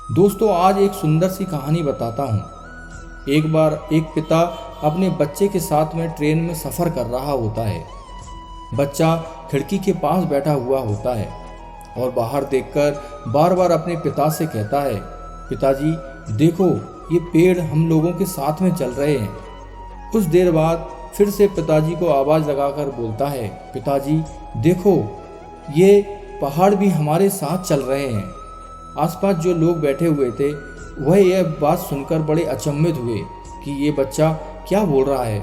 दोस्तों, आज एक सुंदर सी कहानी बताता हूँ। एक बार एक पिता अपने बच्चे के साथ में ट्रेन में सफ़र कर रहा होता है। बच्चा खिड़की के पास बैठा हुआ होता है और बाहर देखकर बार बार अपने पिता से कहता है, पिताजी देखो, ये पेड़ हम लोगों के साथ में चल रहे हैं। कुछ देर बाद फिर से पिताजी को आवाज़ लगाकर बोलता है, पिताजी देखो, ये पहाड़ भी हमारे साथ चल रहे हैं। आसपास जो लोग बैठे हुए थे वह यह बात सुनकर बड़े अचंभित हुए कि ये बच्चा क्या बोल रहा है।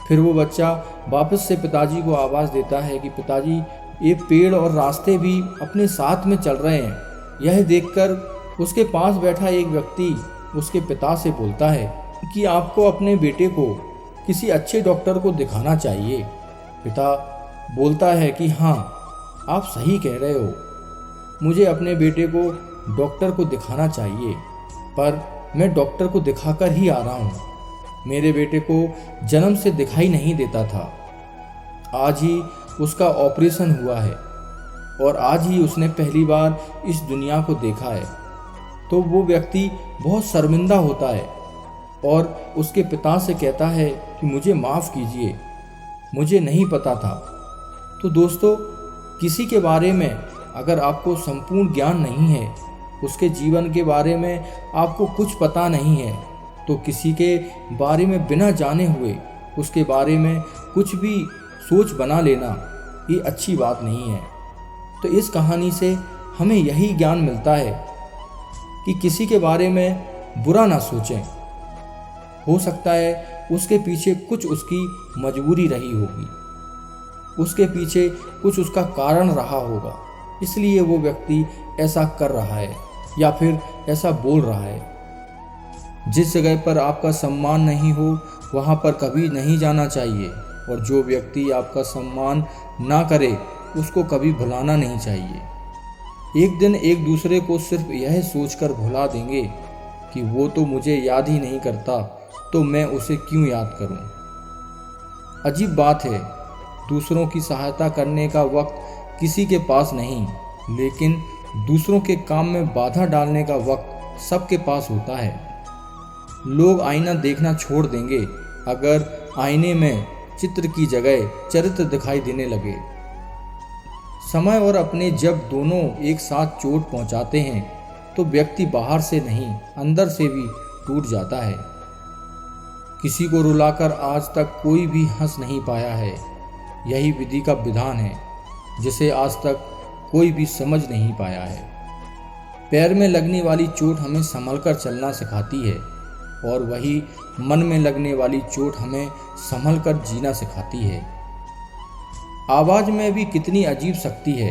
फिर वो बच्चा वापस से पिताजी को आवाज़ देता है कि पिताजी, ये पेड़ और रास्ते भी अपने साथ में चल रहे हैं। यह देखकर उसके पास बैठा एक व्यक्ति उसके पिता से बोलता है कि आपको अपने बेटे को किसी अच्छे डॉक्टर को दिखाना चाहिए। पिता बोलता है कि हाँ, आप सही कह रहे हो, मुझे अपने बेटे को डॉक्टर को दिखाना चाहिए, पर मैं डॉक्टर को दिखाकर ही आ रहा हूँ। मेरे बेटे को जन्म से दिखाई नहीं देता था। आज ही उसका ऑपरेशन हुआ है और आज ही उसने पहली बार इस दुनिया को देखा है। तो वो व्यक्ति बहुत शर्मिंदा होता है और उसके पिता से कहता है कि मुझे माफ़ कीजिए, मुझे नहीं पता था। तो दोस्तों, किसी के बारे में अगर आपको संपूर्ण ज्ञान नहीं है, उसके जीवन के बारे में आपको कुछ पता नहीं है, तो किसी के बारे में बिना जाने हुए उसके बारे में कुछ भी सोच बना लेना ये अच्छी बात नहीं है। तो इस कहानी से हमें यही ज्ञान मिलता है कि किसी के बारे में बुरा ना सोचें। हो सकता है उसके पीछे कुछ उसकी मजबूरी रही होगी, उसके पीछे कुछ उसका कारण रहा होगा, इसलिए वो व्यक्ति ऐसा कर रहा है या फिर ऐसा बोल रहा है। जिस जगह पर आपका सम्मान नहीं हो वहाँ पर कभी नहीं जाना चाहिए, और जो व्यक्ति आपका सम्मान ना करे उसको कभी भुलाना नहीं चाहिए। एक दिन एक दूसरे को सिर्फ यह सोचकर भुला देंगे कि वो तो मुझे याद ही नहीं करता, तो मैं उसे क्यों याद करूं। अजीब बात है, दूसरों की सहायता करने का वक्त किसी के पास नहीं, लेकिन दूसरों के काम में बाधा डालने का वक्त सबके पास होता है। लोग आईना देखना छोड़ देंगे अगर आईने में चित्र की जगह चरित्र दिखाई देने लगे। समय और अपने जब दोनों एक साथ चोट पहुंचाते हैं तो व्यक्ति बाहर से नहीं अंदर से भी टूट जाता है। किसी को रुलाकर आज तक कोई भी हंस नहीं पाया है। यही विधि का विधान है जिसे आज तक कोई भी समझ नहीं पाया है। पैर में लगने वाली चोट हमें संभलकर चलना सिखाती है, और वही मन में लगने वाली चोट हमें संभलकर जीना सिखाती है। आवाज़ में भी कितनी अजीब शक्ति है।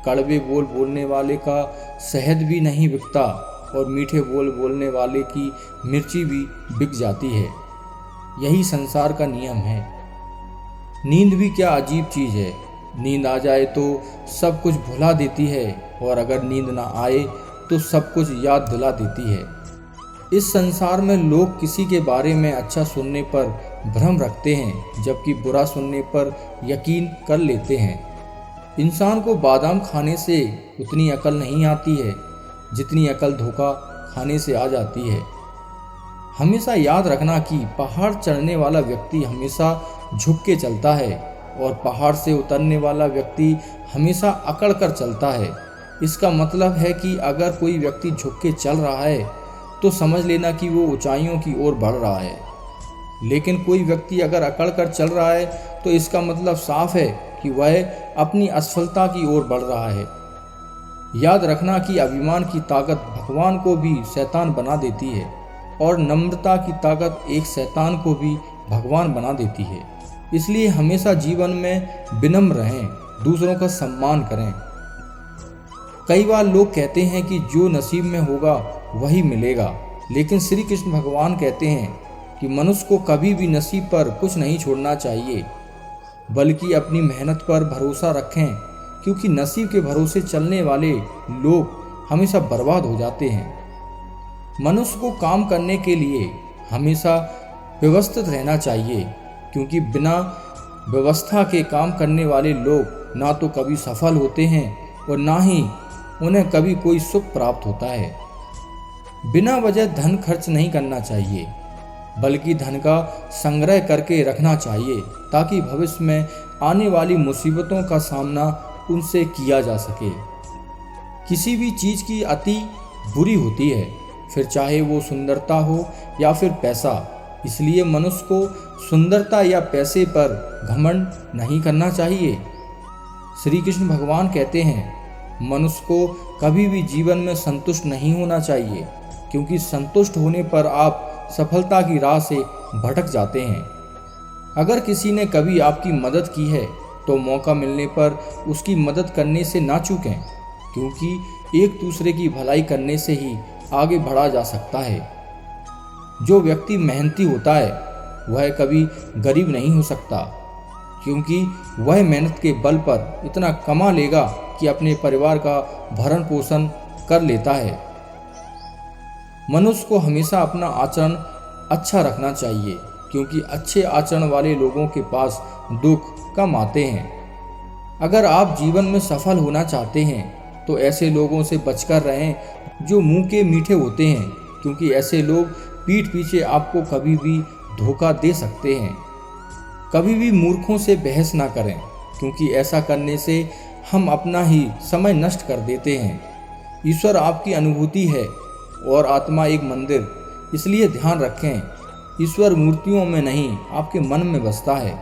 कड़वे बोल बोलने वाले का शहद भी नहीं बिकता, और मीठे बोल बोलने वाले की मिर्ची भी बिक जाती है। यही संसार का नियम है। नींद भी क्या अजीब चीज़ है। नींद आ जाए तो सब कुछ भुला देती है, और अगर नींद ना आए तो सब कुछ याद दिला देती है। इस संसार में लोग किसी के बारे में अच्छा सुनने पर भ्रम रखते हैं, जबकि बुरा सुनने पर यकीन कर लेते हैं। इंसान को बादाम खाने से उतनी अकल नहीं आती है जितनी अकल धोखा खाने से आ जाती है। हमेशा याद रखना कि पहाड़ चढ़ने वाला व्यक्ति हमेशा झुक के चलता है, और पहाड़ से उतरने वाला व्यक्ति हमेशा अकड़ कर चलता है। इसका मतलब है कि अगर कोई व्यक्ति झुक के चल रहा है तो समझ लेना कि वो ऊंचाइयों की ओर बढ़ रहा है, लेकिन कोई व्यक्ति अगर अकड़ कर चल रहा है तो इसका मतलब साफ है कि वह अपनी असफलता की ओर बढ़ रहा है। याद रखना कि अभिमान की ताकत भगवान को भी शैतान बना देती है, और नम्रता की ताकत एक शैतान को भी भगवान बना देती है। इसलिए हमेशा जीवन में विनम्र रहें, दूसरों का सम्मान करें। कई बार लोग कहते हैं कि जो नसीब में होगा वही मिलेगा, लेकिन श्री कृष्ण भगवान कहते हैं कि मनुष्य को कभी भी नसीब पर कुछ नहीं छोड़ना चाहिए, बल्कि अपनी मेहनत पर भरोसा रखें, क्योंकि नसीब के भरोसे चलने वाले लोग हमेशा बर्बाद हो जाते हैं। मनुष्य को काम करने के लिए हमेशा व्यवस्थित रहना चाहिए, क्योंकि बिना व्यवस्था के काम करने वाले लोग ना तो कभी सफल होते हैं और ना ही उन्हें कभी कोई सुख प्राप्त होता है। बिना वजह धन खर्च नहीं करना चाहिए, बल्कि धन का संग्रह करके रखना चाहिए ताकि भविष्य में आने वाली मुसीबतों का सामना उनसे किया जा सके। किसी भी चीज़ की अति बुरी होती है, फिर चाहे वो सुंदरता हो या फिर पैसा। इसलिए मनुष्य को सुंदरता या पैसे पर घमंड नहीं करना चाहिए। श्री कृष्ण भगवान कहते हैं, मनुष्य को कभी भी जीवन में संतुष्ट नहीं होना चाहिए, क्योंकि संतुष्ट होने पर आप सफलता की राह से भटक जाते हैं। अगर किसी ने कभी आपकी मदद की है तो मौका मिलने पर उसकी मदद करने से ना चूकें, क्योंकि एक दूसरे की भलाई करने से ही आगे बढ़ा जा सकता है। जो व्यक्ति मेहनती होता है वह कभी गरीब नहीं हो सकता, क्योंकि वह मेहनत के बल पर इतना कमा लेगा कि अपने परिवार का भरण पोषण कर लेता है। मनुष्य को हमेशा अपना आचरण अच्छा रखना चाहिए, क्योंकि अच्छे आचरण वाले लोगों के पास दुख कम आते हैं। अगर आप जीवन में सफल होना चाहते हैं तो ऐसे लोगों से बचकर रहें जो मुंह के मीठे होते हैं, क्योंकि ऐसे लोग पीठ पीछे आपको कभी भी धोखा दे सकते हैं। कभी भी मूर्खों से बहस ना करें, क्योंकि ऐसा करने से हम अपना ही समय नष्ट कर देते हैं। ईश्वर आपकी अनुभूति है और आत्मा एक मंदिर, इसलिए ध्यान रखें, ईश्वर मूर्तियों में नहीं आपके मन में बसता है।